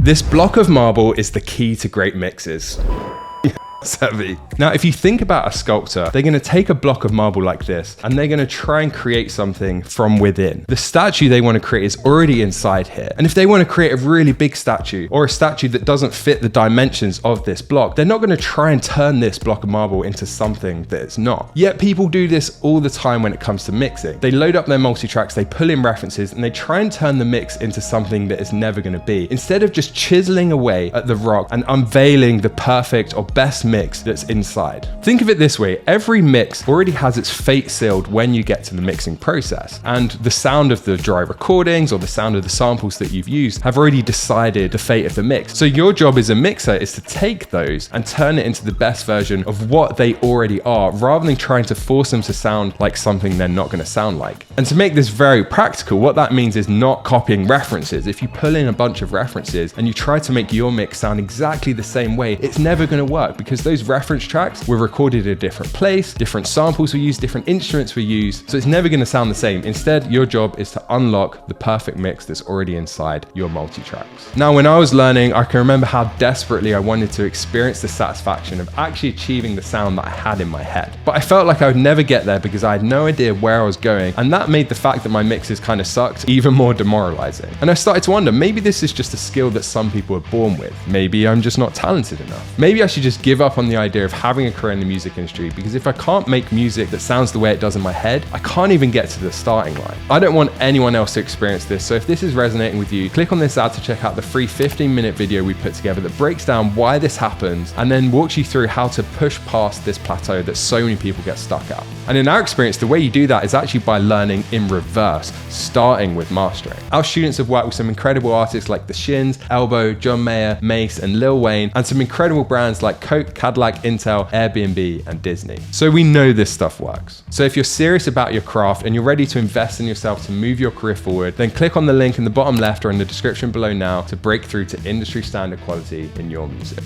This block of marble is the key to great mixes. Savvy. Now, if you think about a sculptor, they're going to take a block of marble like this and they're going to try and create something from within. The statue they want to create is already inside here. And if they want to create a really big statue or a statue that doesn't fit the dimensions of this block, they're not going to try and turn this block of marble into something that it's not. Yet people do this all the time when it comes to mixing. They load up their multi-tracks, they pull in references, and they try and turn the mix into something that it's never going to be. Instead of just chiseling away at the rock and unveiling the perfect or best mix that's inside. Think of it this way, every mix already has its fate sealed when you get to the mixing process, and the sound of the dry recordings or the sound of the samples that you've used have already decided the fate of the mix. So your job as a mixer is to take those and turn it into the best version of what they already are, rather than trying to force them to sound like something they're not going to sound like. And to make this very practical, what that means is not copying references. If you pull in a bunch of references and you try to make your mix sound exactly the same way, it's never going to work, because those reference tracks were recorded at a different place, different samples were used, different instruments were used, so it's never going to sound the same. Instead, your job is to unlock the perfect mix that's already inside your multi-tracks. Now, when I was learning, I can remember how desperately I wanted to experience the satisfaction of actually achieving the sound that I had in my head. But I felt like I would never get there because I had no idea where I was going, and that made the fact that my mixes kind of sucked even more demoralizing. And I started to wonder, maybe this is just a skill that some people are born with. Maybe I'm just not talented enough. Maybe I should just give up on the idea of having a career in the music industry, because if I can't make music that sounds the way it does in my head, I can't even get to the starting line. I don't want anyone else to experience this, so if this is resonating with you, click on this ad to check out the free 15-minute video we put together that breaks down why this happens and then walks you through how to push past this plateau that so many people get stuck at. And in our experience, the way you do that is actually by learning in reverse, starting with mastering. Our students have worked with some incredible artists like The Shins, Elbow, John Mayer, Mace, and Lil Wayne, and some incredible brands like Coke, Cadillac, Intel, Airbnb, and Disney. So we know this stuff works. So if you're serious about your craft and you're ready to invest in yourself to move your career forward, then click on the link in the bottom left or in the description below now to break through to industry standard quality in your music.